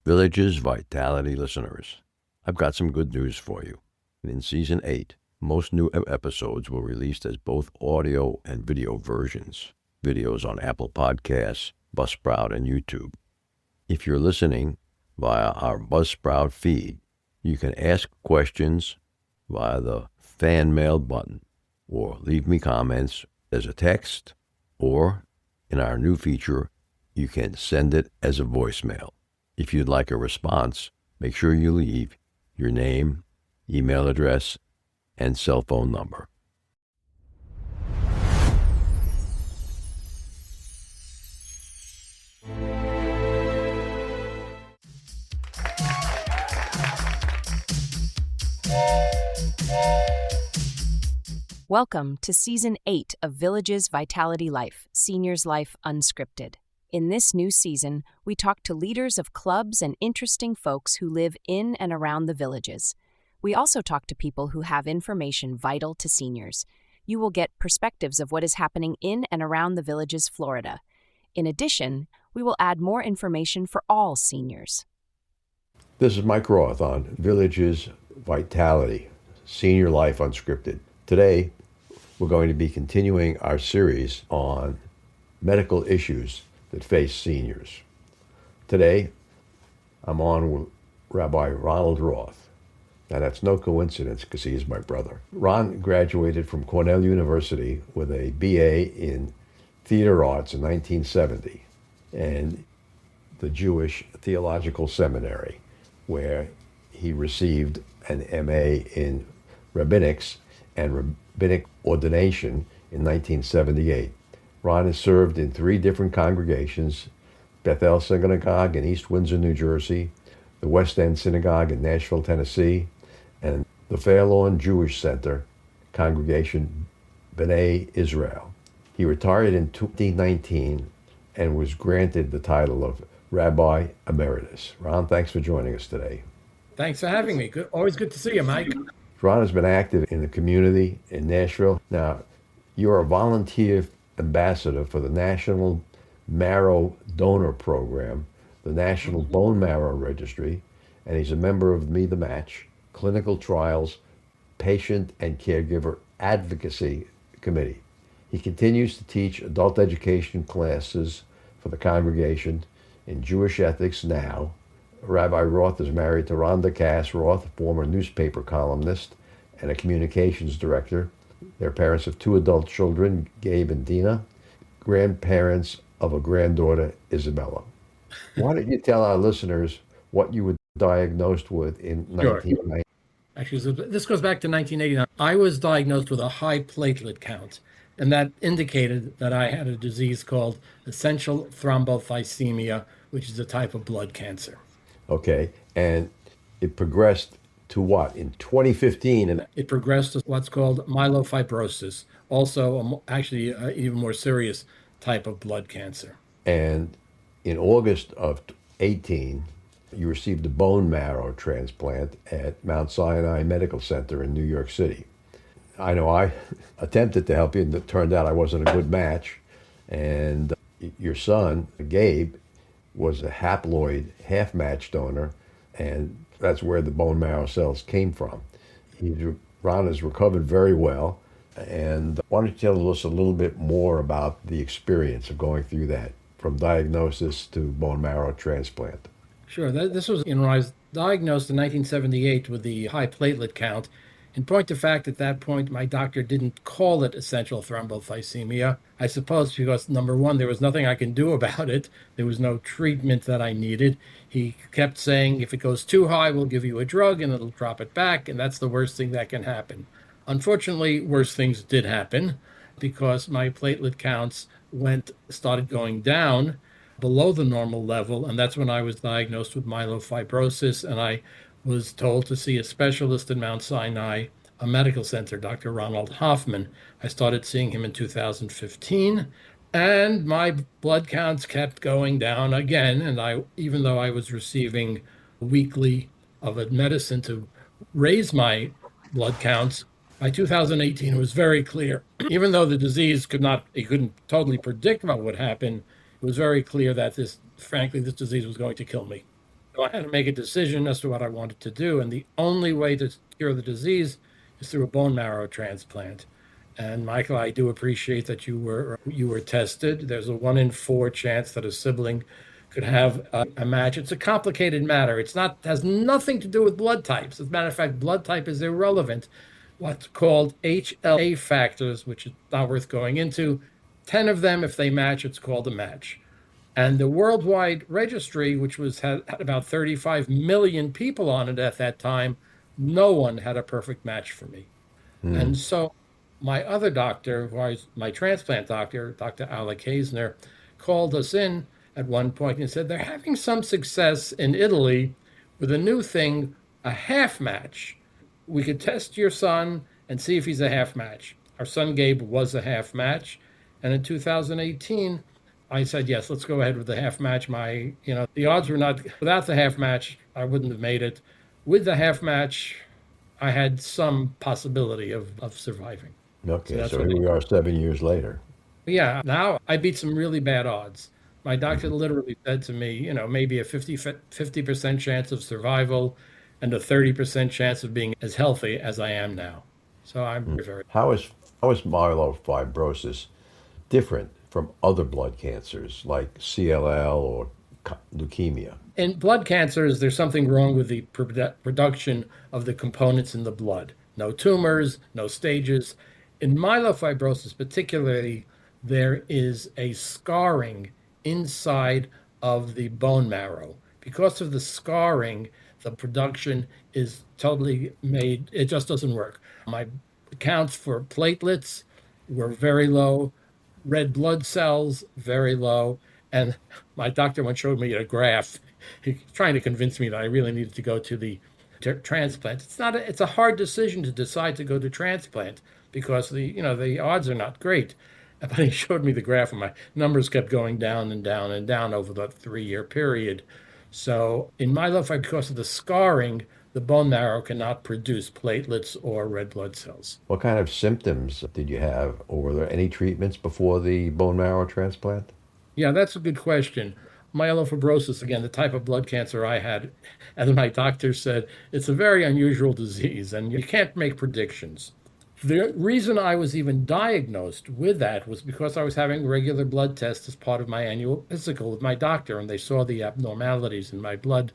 Villages Vitality listeners, I've got some good news for you. In Season 8, most new episodes were released as both audio and video versions. Videos on Apple Podcasts, Buzzsprout, and YouTube. If you're listening via our Buzzsprout feed, you can ask questions via the fan mail button, or leave me comments as a text, or in our new feature, you can send it as a voicemail. If you'd like a response, make sure you leave your name, email address, and cell phone number. Welcome to Season 8 of Villages Vitality Life, Seniors Life Unscripted. In this new season, we talk to leaders of clubs and interesting folks who live in and around the villages. We also talk to people who have information vital to seniors. You will get perspectives of what is happening in and around the villages, Florida. In addition, we will add more information for all seniors. This is Mike Roth on Villages Vitality, Senior Life Unscripted. Today, we're going to be continuing our series on medical issues that face seniors. Today, I'm on with Rabbi Ronald Roth. Now, that's no coincidence because he is my brother. Ron graduated from Cornell University with a BA in Theater Arts in 1970 and the Jewish Theological Seminary, where he received an MA in Rabbinics and Rabbinic Ordination in 1978. Ron has served in 3 different congregations: Bethel Synagogue in East Windsor, New Jersey, the West End Synagogue in Nashville, Tennessee, and the Fairlawn Jewish Center congregation, B'nai Israel. He retired in 2019 and was granted the title of Rabbi Emeritus. Ron, thanks for joining us today. Thanks for having me. Good. Always good to see you, Mike. Ron has been active in the community in Nashville. Now, you're a volunteer ambassador for the National Marrow Donor Program, the National Bone Marrow Registry, and he's a member of Me the Match, Clinical Trials, Patient and Caregiver Advocacy Committee. He continues to teach adult education classes for the congregation in Jewish ethics now. Rabbi Roth is married to Rhonda Cass Roth, former newspaper columnist and a communications director. They're parents of 2 adult children, Gabe and Dina, grandparents of a granddaughter, Isabella. Why don't you tell our listeners what you were diagnosed with in 1990? Actually, so this goes back to 1989. I was diagnosed with a high platelet count, and that indicated that I had a disease called essential thrombocythemia, which is a type of blood cancer. Okay, and it progressed to what, in 2015? And it progressed to what's called myelofibrosis, also actually even more serious type of blood cancer. And in August of 18, you received a bone marrow transplant at Mount Sinai Medical Center in New York City. I know I attempted to help you, and it turned out I wasn't a good match. And your son, Gabe, was a haploid half-match donor, and that's where the bone marrow cells came from. Ron has recovered very well, and why don't you tell us a little bit more about the experience of going through that, from diagnosis to bone marrow transplant? Sure. This was when I was diagnosed in 1978 with the high platelet count. In point of fact, at that point, my doctor didn't call it essential thrombocythemia. I suppose because, number one, there was nothing I can do about it. There was no treatment that I needed. He kept saying, if it goes too high, we'll give you a drug and it'll drop it back, and that's the worst thing that can happen. Unfortunately, worse things did happen because my platelet counts started going down below the normal level, and that's when I was diagnosed with myelofibrosis, and I was told to see a specialist at Mount Sinai, a medical center, Dr. Ronald Hoffman. I started seeing him in 2015, and my blood counts kept going down again, and even though I was receiving weekly of a medicine to raise my blood counts, by 2018 it was very clear, even though the disease he couldn't totally predict what would happen, it was very clear that this disease was going to kill me. So I had to make a decision as to what I wanted to do. And the only way to cure the disease is through a bone marrow transplant. And Michael, I do appreciate that you were tested. There's a 1 in 4 chance that a sibling could have a match. It's a complicated matter. It's not has nothing to do with blood types. As a matter of fact, blood type is irrelevant. What's called HLA factors, which is not worth going into. 10 of them, if they match, it's called a match. And the worldwide registry, which had about 35 million people on it at that time, no one had a perfect match for me. And so my other doctor, who was my transplant doctor, Dr. Alec Haisner, called us in at one point and said, they're having some success in Italy with a new thing, a half match. We could test your son and see if he's a half match. Our son Gabe was a half match. And in 2018, I said, yes, let's go ahead with the half match. The odds were not, without the half match, I wouldn't have made it. With the half match, I had some possibility of surviving. Okay, so here we are 7 years later. Yeah, now I beat some really bad odds. My doctor literally said to me, maybe a 50% chance of survival and a 30% chance of being as healthy as I am now. So I'm very. How is myelofibrosis different from other blood cancers like CLL or leukemia? In blood cancers, there's something wrong with the production of the components in the blood. No tumors, no stages. In myelofibrosis particularly, there is a scarring inside of the bone marrow. Because of the scarring, the production is totally made, it just doesn't work. My counts for platelets were very low, red blood cells, very low. And my doctor once showed me a graph. He's trying to convince me that I really needed to go to the transplant. It's a hard decision to decide to go to transplant because the odds are not great. But he showed me the graph and my numbers kept going down and down and down over the 3-year period. So in myelofibrosis, because of the scarring, the bone marrow cannot produce platelets or red blood cells. What kind of symptoms did you have, or were there any treatments before the bone marrow transplant? Yeah, that's a good question. Myelofibrosis, again, the type of blood cancer I had, as my doctor said, it's a very unusual disease and you can't make predictions. The reason I was even diagnosed with that was because I was having regular blood tests as part of my annual physical with my doctor, and they saw the abnormalities in my blood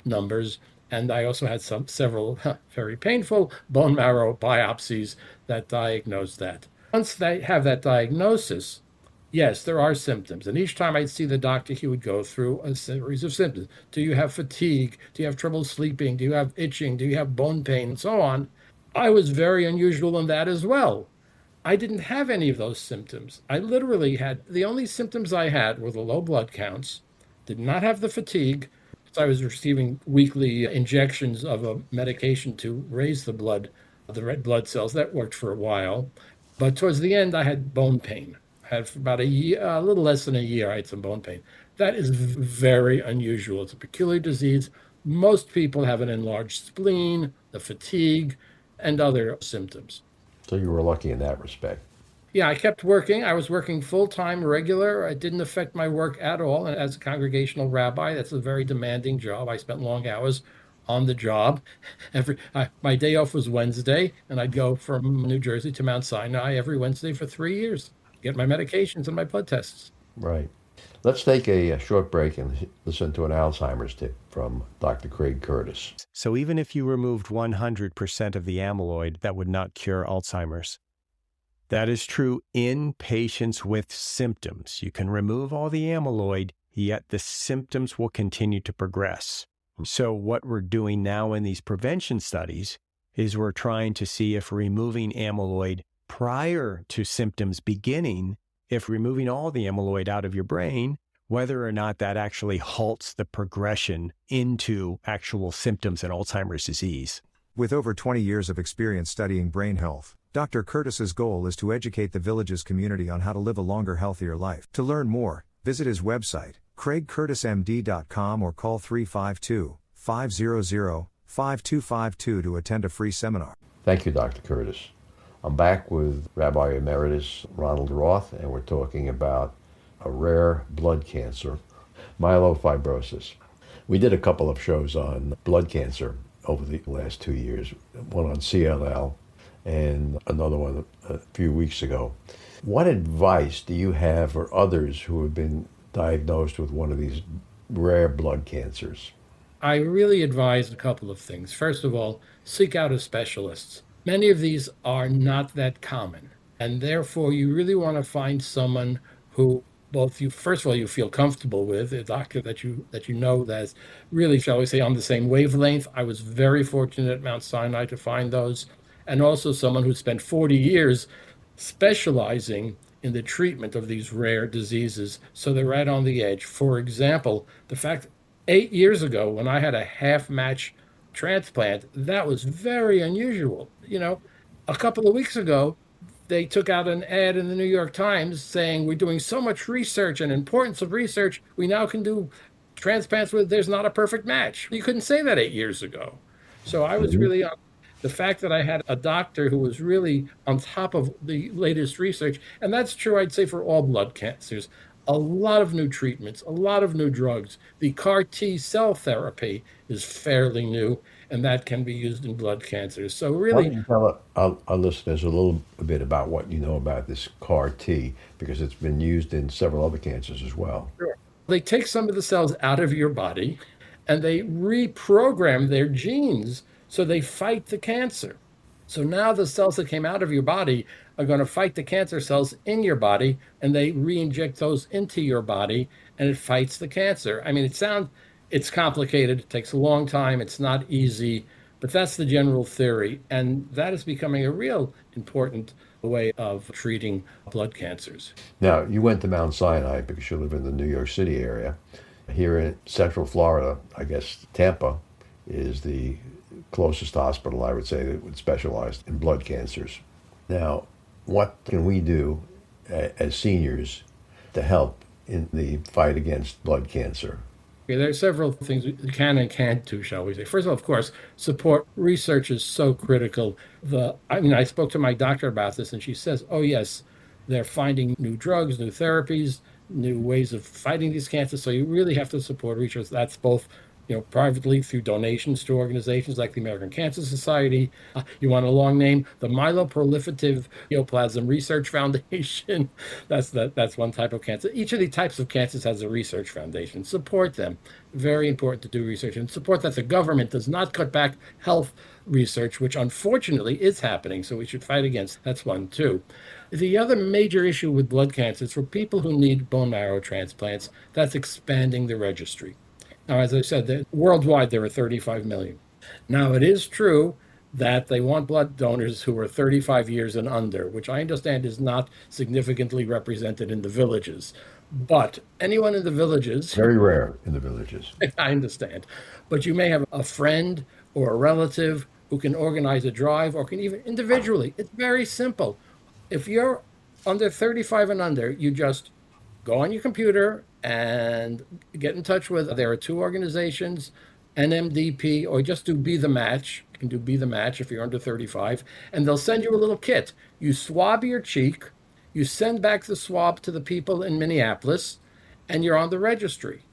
numbers. And I also had several very painful bone marrow biopsies that diagnosed that. Once they have that diagnosis, yes, there are symptoms. And each time I'd see the doctor, he would go through a series of symptoms. Do you have fatigue? Do you have trouble sleeping? Do you have itching? Do you have bone pain? And so on. I was very unusual in that as well. I didn't have any of those symptoms. I literally had, the only symptoms I had were the low blood counts, did not have the fatigue. I was receiving weekly injections of a medication to raise the red blood cells. That worked for a while. But towards the end, I had bone pain. I had for about a year, a little less than a year, I had some bone pain. That is very unusual. It's a peculiar disease. Most people have an enlarged spleen, the fatigue, and other symptoms. So you were lucky in that respect. Yeah, I kept working. I was working full-time, regular. It didn't affect my work at all. And as a congregational rabbi, that's a very demanding job. I spent long hours on the job. My day off was Wednesday, and I'd go from New Jersey to Mount Sinai every Wednesday for 3 years, get my medications and my blood tests. Right. Let's take a short break and listen to an Alzheimer's tip from Dr. Craig Curtis. So even if you removed 100% of the amyloid, that would not cure Alzheimer's. That is true in patients with symptoms. You can remove all the amyloid, yet the symptoms will continue to progress. So what we're doing now in these prevention studies is we're trying to see if removing amyloid prior to symptoms beginning, if removing all the amyloid out of your brain, whether or not that actually halts the progression into actual symptoms in Alzheimer's disease. With over 20 years of experience studying brain health, Dr. Curtis's goal is to educate the Villages community on how to live a longer, healthier life. To learn more, visit his website, craigcurtismd.com, or call 352-500-5252 to attend a free seminar. Thank you, Dr. Curtis. I'm back with Rabbi Emeritus Ronald Roth, and we're talking about a rare blood cancer, myelofibrosis. We did a couple of shows on blood cancer over the last 2 years, one on CLL and another one a few weeks ago. What advice do you have for others who have been diagnosed with one of these rare blood cancers? I really advise a couple of things. First of all, seek out a specialist. Many of these are not that common, and therefore you really want to find someone who both you, first of all, you feel comfortable with, a doctor that you know that's really, shall we say, on the same wavelength. I was very fortunate at Mount Sinai to find those, and also someone who spent 40 years specializing in the treatment of these rare diseases, so they're right on the edge. For example, the fact 8 years ago, when I had a half match transplant, that was very unusual. A couple of weeks ago, they took out an ad in the New York Times saying we're doing so much research and importance of research, we now can do transplants with there's not a perfect match. You couldn't say that 8 years ago. So I was really on the fact that I had a doctor who was really on top of the latest research, and that's true, I'd say, for all blood cancers. A lot of new treatments, a lot of new drugs. The CAR T cell therapy is fairly new, and that can be used in blood cancers. So Why don't really, you tell our listeners a little bit about what you know about this CAR T, because it's been used in several other cancers as well. sure. They take some of the cells out of your body and they reprogram their genes so they fight the cancer. So now the cells that came out of your body are going to fight the cancer cells in your body, and they re-inject those into your body, and it fights the cancer. I mean, it's complicated. It takes a long time. It's not easy, but that's the general theory, and that is becoming a real important way of treating blood cancers. Now, you went to Mount Sinai because you live in the New York City area. Here in Central Florida, I guess Tampa is the closest hospital, I would say, that would specialize in blood cancers. Now, what can we do as seniors to help in the fight against blood cancer? Okay, there are several things we can and can't do, shall we say. First of all, of course, support research is so critical. I spoke to my doctor about this, and she says, oh, yes, they're finding new drugs, new therapies, new ways of fighting these cancers. So you really have to support research. That's both privately through donations to organizations like the American Cancer Society. You want a long name? The Myeloproliferative Neoplasm Research Foundation. That's one type of cancer. Each of the types of cancers has a research foundation. Support them. Very important to do research, and support that the government does not cut back health research, which unfortunately is happening. So we should fight against. That's one, too. The other major issue with blood cancer is for people who need bone marrow transplants. That's expanding the registry. Now, as I said, worldwide, there are 35 million. Now, it is true that they want blood donors who are 35 years and under, which I understand is not significantly represented in the villages. But anyone in the villages, Very rare in the villages. I understand, but you may have a friend or a relative who can organize a drive or can even individually. It's very simple. If you're under 35 and under, you just go on your computer and get in touch with, there are two organizations, NMDP, or just do Be the Match. You can do Be the Match if you're under 35, and they'll send you a little kit. You swab your cheek, you send back the swab to the people in Minneapolis, and you're on the registry.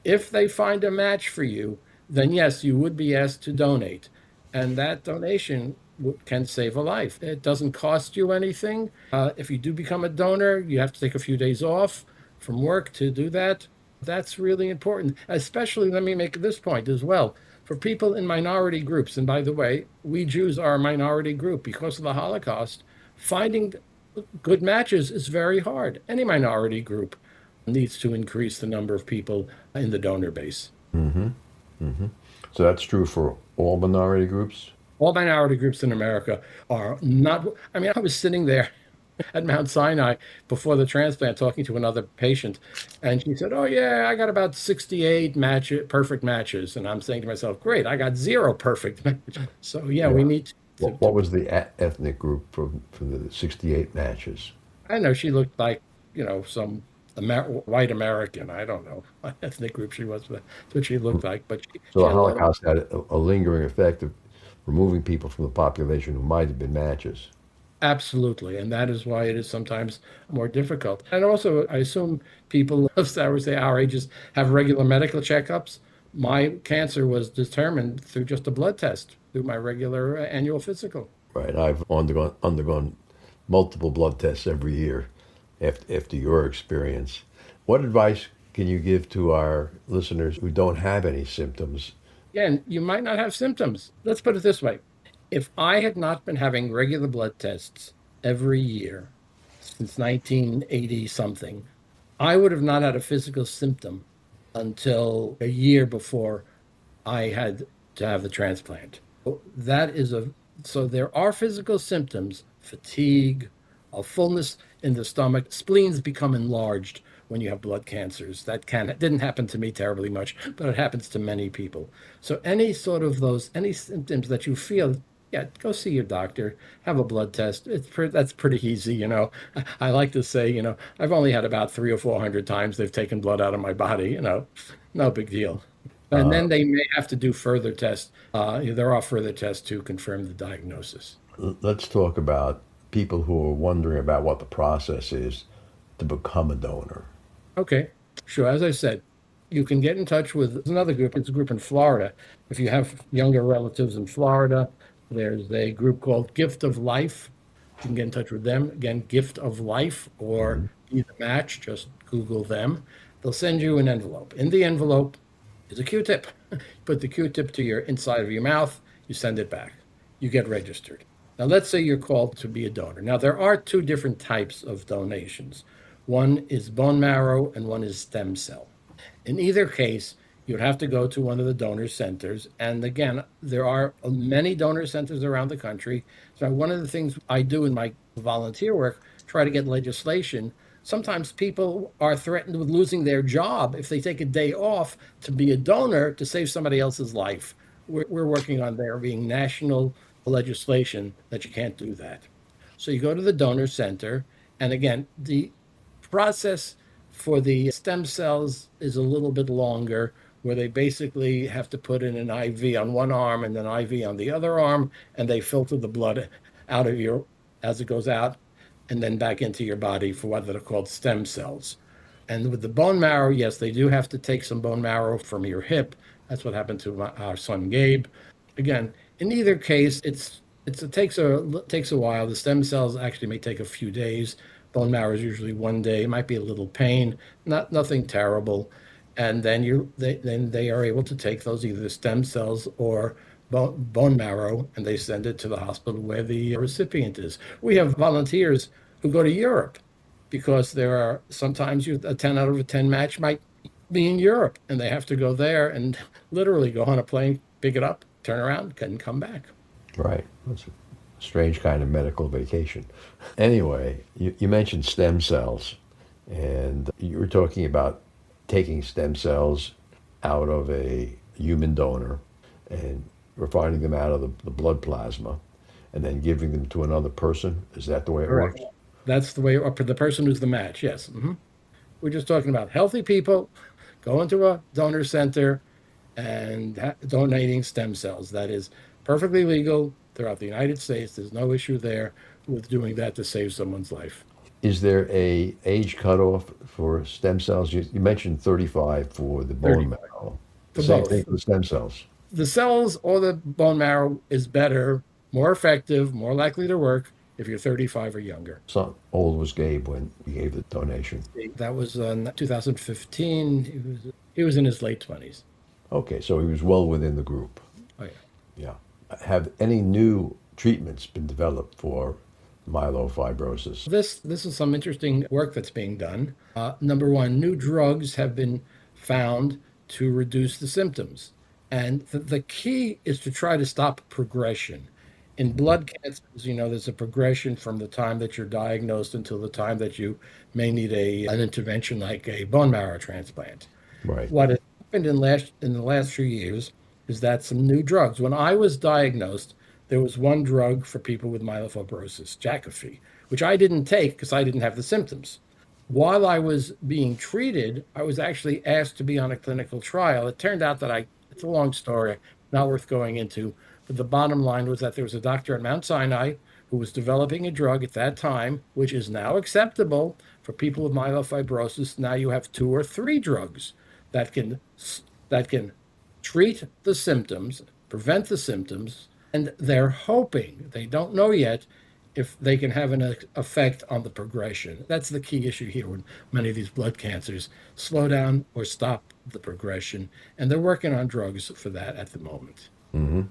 If they find a match for you, then yes, you would be asked to donate. And that donation can save a life. It doesn't cost you anything. If you do become a donor, you have to take a few days off from work to do that. That's really important. Especially, let me make this point as well, for people in minority groups. And by the way, we Jews are a minority group because of the Holocaust. Finding good matches is very hard. Any minority group needs to increase the number of people in the donor base. Mm-hmm. Mm-hmm. So that's true for all minority groups? All minority groups in America are not, I was sitting there at Mount Sinai before the transplant talking to another patient, and she said, oh yeah, I got about 68 perfect matches. And I'm saying to myself, great, I got 0 perfect matches. So yeah, we need to. What was the ethnic group for the 68 matches? I don't know, she looked like, some white American. I don't know what ethnic group she was, but that's what she looked like. But So the Holocaust had a lingering effect of removing people from the population who might have been matches. Absolutely. And that is why it is sometimes more difficult. And also, I assume people of, I would say, our ages have regular medical checkups. My cancer was determined through just a blood test, through my regular annual physical. Right. I've undergone multiple blood tests every year after your experience. What advice can you give to our listeners who don't have any symptoms? Again, you might not have symptoms. Let's put it this way. If I had not been having regular blood tests every year since 1980 something, I would have not had a physical symptom until a year before I had to have the transplant. That is a So there are physical symptoms, fatigue, a fullness in the stomach. Spleens become enlarged when you have blood cancers. It didn't happen to me terribly much, but it happens to many people. So any symptoms that you feel, yeah, go see your doctor, have a blood test. That's pretty easy, you know. I like to say, you know, I've only had about 300 or 400 times they've taken blood out of my body, you know, no big deal. And then they may have to do further tests. There are further tests to confirm the diagnosis. Let's talk about people who are wondering about what the process is to become a donor. Okay, sure. As I said, you can get in touch with another group. It's a group in Florida. If you have younger relatives in Florida, there's a group called Gift of Life. You can get in touch with them. Again, Gift of Life or Be the Match. Just Google them. They'll send you an envelope. In the envelope is a Q-tip. Put the Q-tip to your inside of your mouth. You send it back. You get registered. Now, let's say you're called to be a donor. Now, there are two different types of donations. One is bone marrow and one is stem cell. In either case, you'd have to go to one of the donor centers. And again, there are many donor centers around the country. So one of the things I do in my volunteer work, try to get legislation. Sometimes people are threatened with losing their job if they take a day off to be a donor to save somebody else's life. We're working on there being national legislation that you can't do that. So you go to the donor center. And again, the process for the stem cells is a little bit longer, where they basically have to put in an IV on one arm and an IV on the other arm, and they filter the blood out of as it goes out and then back into your body for what are called stem cells. And with the bone marrow, yes, they do have to take some bone marrow from your hip. That's what happened to our son Gabe. Again, in either case, it takes a while. The stem cells actually may take a few days. Bone marrow is usually 1 day. It might be a little pain, nothing terrible, and then they are able to take those, either the stem cells or bone marrow, and they send it to the hospital where the recipient is. We have volunteers who go to Europe because there are sometimes a 10 out of a 10 match might be in Europe, and they have to go there and literally go on a plane, pick it up, turn around, and come back. Right. That's a strange kind of medical vacation. Anyway, you mentioned stem cells, and you were talking about taking stem cells out of a human donor and refining them out of the blood plasma and then giving them to another person. Is that the way it Correct. works? That's the way, or the person who's the match, yes. We're just talking about healthy people going to a donor center and donating stem cells. That is perfectly legal throughout the United States. There's no issue there with doing that to save someone's life. Is there a age cutoff for stem cells? You mentioned 35 for the bone 35. marrow. For Same both. thing for the stem cells. The cells or the bone marrow is better, more effective, more likely to work if you're 35 or younger. So old was Gabe when he gave the donation? That was in 2015. He was in his late 20s. Okay, so he was well within the group. Oh, yeah. Yeah. Have any new treatments been developed for myelofibrosis? This is some interesting work that's being done. Number one, new drugs have been found to reduce the symptoms. And the key is to try to stop progression. In blood cancers, there's a progression from the time that you're diagnosed until the time that you may need an intervention like a bone marrow transplant. Right. What has happened in the last few years is that some new drugs. When I was diagnosed, there was one drug for people with myelofibrosis, Jakafi, which I didn't take because I didn't have the symptoms. While I was being treated, I was actually asked to be on a clinical trial. It turned out that it's a long story, not worth going into, but the bottom line was that there was a doctor at Mount Sinai who was developing a drug at that time, which is now acceptable for people with myelofibrosis. Now you have 2 or 3 drugs that can treat the symptoms, prevent the symptoms, and they're hoping, they don't know yet, if they can have an effect on the progression. That's the key issue here with many of these blood cancers, slow down or stop the progression. And they're working on drugs for that at the moment. Mm-hmm.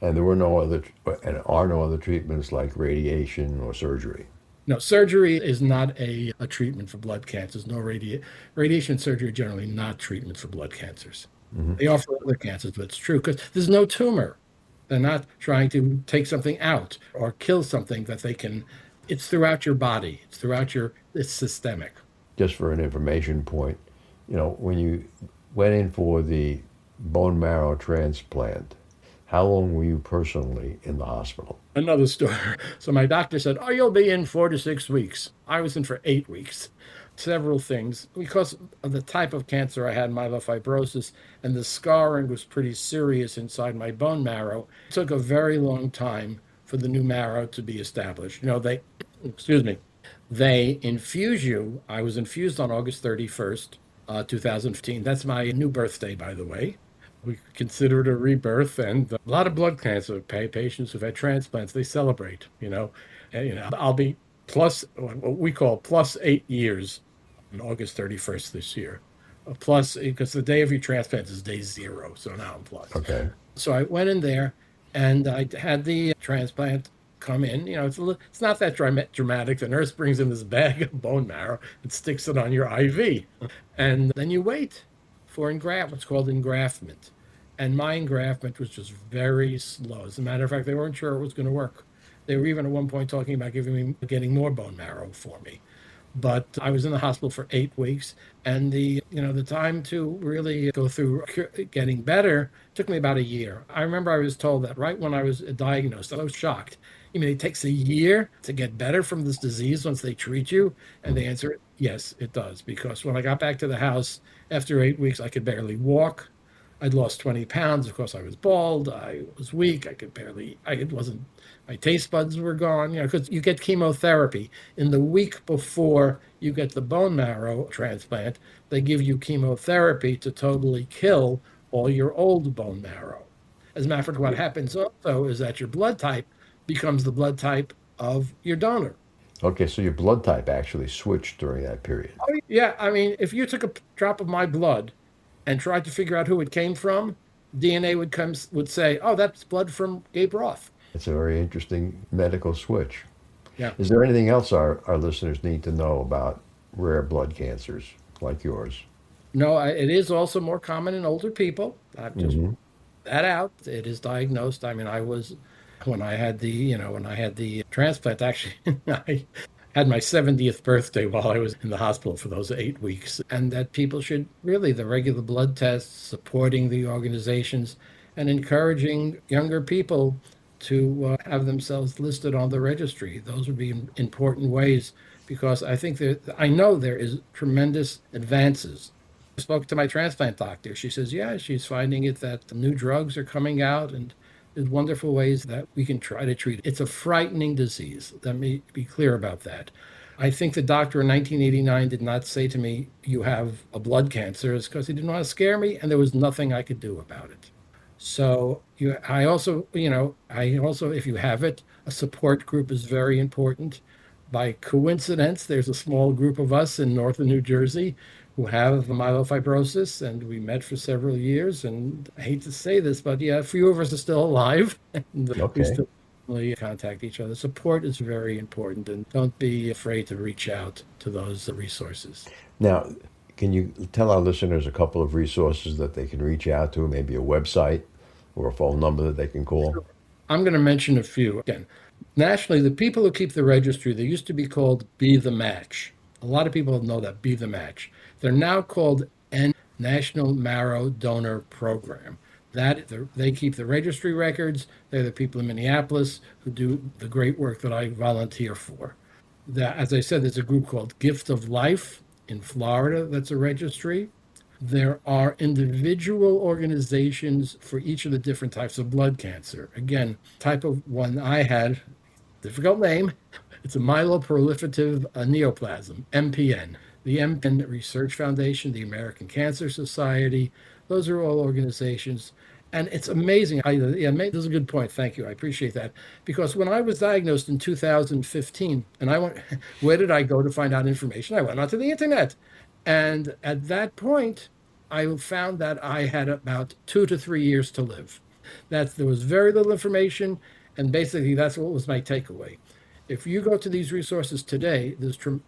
And are no other treatments like radiation or surgery. No, surgery is not a treatment for blood cancers. No radiation surgery are generally not treatment for blood cancers. Mm-hmm. They offer other cancers, but it's true because there's no tumor. They're not trying to take something out or kill something that they can. It's throughout your body. It's systemic. Just for an information point, when you went in for the bone marrow transplant, how long were you personally in the hospital? Another story. So my doctor said, "Oh, you'll be in 4 to 6 weeks." I was in for 8 weeks. Several things. Because of the type of cancer I had, myelofibrosis, and the scarring was pretty serious inside my bone marrow, it took a very long time for the new marrow to be established. They infuse you. I was infused on August 31st, 2015. That's my new birthday, by the way. We consider it a rebirth, and a lot of blood cancer patients who've had transplants, they celebrate, I'll be plus what we call plus 8 years on August 31st this year. Plus, because the day of your transplant is day 0, so now I'm plus. Okay. So I went in there, and I had the transplant come in. It's not that dramatic. The nurse brings in this bag of bone marrow and sticks it on your IV. And then you wait for what's called engraftment. And my engraftment was just very slow. As a matter of fact, they weren't sure it was going to work. They were even at one point talking about getting more bone marrow for me. But I was in the hospital for 8 weeks, and the time to really go through getting better took me about a year. I remember I was told that right when I was diagnosed. I was shocked. It takes a year to get better from this disease once they treat you? And the answer, yes, it does. Because when I got back to the house after 8 weeks, I could barely walk. I'd lost 20 pounds. Of course, I was bald. I was weak. My taste buds were gone, because you get chemotherapy. In the week before you get the bone marrow transplant, they give you chemotherapy to totally kill all your old bone marrow. As a matter of fact, what happens also is that your blood type becomes the blood type of your donor. Okay, so your blood type actually switched during that period. Oh, yeah, if you took a drop of my blood and tried to figure out who it came from, DNA would say, "Oh, that's blood from Gabe Roth." It's a very interesting medical switch. Yeah. Is there anything else our listeners need to know about rare blood cancers like yours? No, it is also more common in older people. I've just that out. It is diagnosed. When I had the transplant, actually, I had my 70th birthday while I was in the hospital for those 8 weeks. And that people should really, the regular blood tests, supporting the organizations, and encouraging younger people to have themselves listed on the registry. Those would be important ways, because I know there is tremendous advances. I spoke to my transplant doctor. She says, yeah, she's finding it that the new drugs are coming out, and there's wonderful ways that we can try to treat it. It's a frightening disease. Let me be clear about that. I think the doctor in 1989 did not say to me, "You have a blood cancer," it's because he didn't want to scare me, and there was nothing I could do about it. So I also, if you have it, a support group is very important. By coincidence, there's a small group of us in northern New Jersey who have myelofibrosis, and we met for several years. And I hate to say this, but yeah, a few of us are still alive. And Okay. We still contact each other. Support is very important, and don't be afraid to reach out to those resources. Now, can you tell our listeners a couple of resources that they can reach out to, maybe a website or a phone number that they can call? I'm going to mention a few. Again, nationally, the people who keep the registry, they used to be called Be the Match. A lot of people know that, Be the Match. They're now called National Marrow Donor Program. They keep the registry records. They're the people in Minneapolis who do the great work that I volunteer for. As I said, there's a group called Gift of Life in Florida that's a registry. There are individual organizations for each of the different types of blood cancer. Again, type of one I had, difficult name, it's a myeloproliferative neoplasm, MPN. The MPN Research Foundation, the American Cancer Society, Those are all organizations. And it's amazing. This is a good point. Thank you. I appreciate that. Because when I was diagnosed in 2015, and I went, where did I go to find out information? I went onto the internet. And at that point, I found that I had about 2 to 3 years to live. There was very little information. And basically, that's what was my takeaway. If you go to these resources today,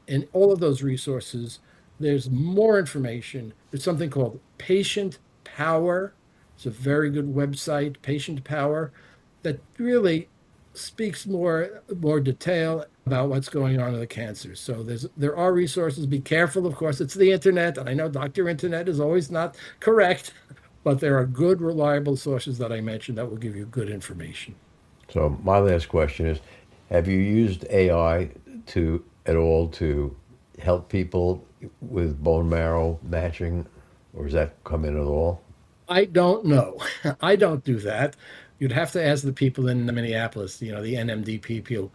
in all of those resources, there's more information. There's something called Patient Power. It's a very good website, Patient Power, that really speaks more detail about what's going on with the cancer. So there are resources. Be careful, of course, it's the internet, and I know Dr. Internet is always not correct, but there are good, reliable sources that I mentioned that will give you good information. So my last question is, have you used AI at all to help people with bone marrow matching, or does that come in at all? I don't know. I don't do that. You'd have to ask the people in Minneapolis, the NMDP people,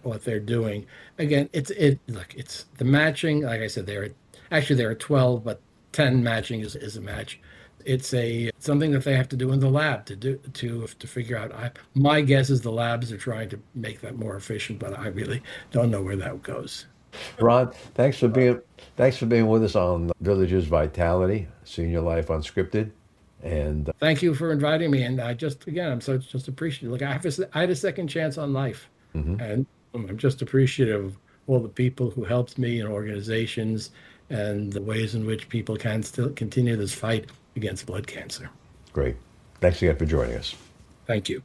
what they're doing. Again, it's the matching. Like I said, there are 12, but 10 matching is a match. It's something that they have to do in the lab to figure out. My guess is the labs are trying to make that more efficient, but I really don't know where that goes. Ron, thanks for being with us on Villages Vitality, Senior Life Unscripted. And thank you for inviting me. And I'm just appreciative. Look, I had a second chance on life, and I'm just appreciative of all the people who helped me and organizations and the ways in which people can still continue this fight against blood cancer. Great. Thanks again for joining us. Thank you.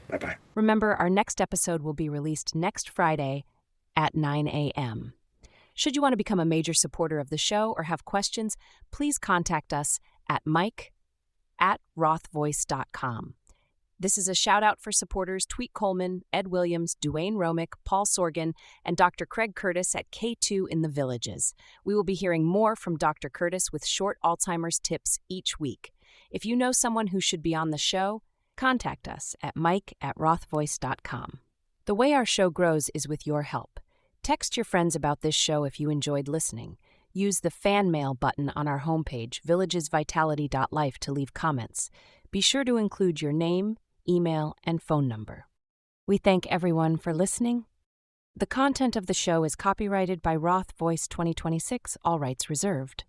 Bye-bye. Remember, our next episode will be released next Friday at 9 a.m. Should you want to become a major supporter of the show or have questions, please contact us at mike@rothvoice.com. This is a shout-out for supporters Tweet Coleman, Ed Williams, Duane Romick, Paul Sorgan, and Dr. Craig Curtis at K2 in the Villages. We will be hearing more from Dr. Curtis with short Alzheimer's tips each week. If you know someone who should be on the show, contact us at mike@rothvoice.com. The way our show grows is with your help. Text your friends about this show if you enjoyed listening. Use the fan mail button on our homepage, villagesvitality.life, to leave comments. Be sure to include your name, email, and phone number. We thank everyone for listening. The content of the show is copyrighted by Roth Voice 2026, all rights reserved.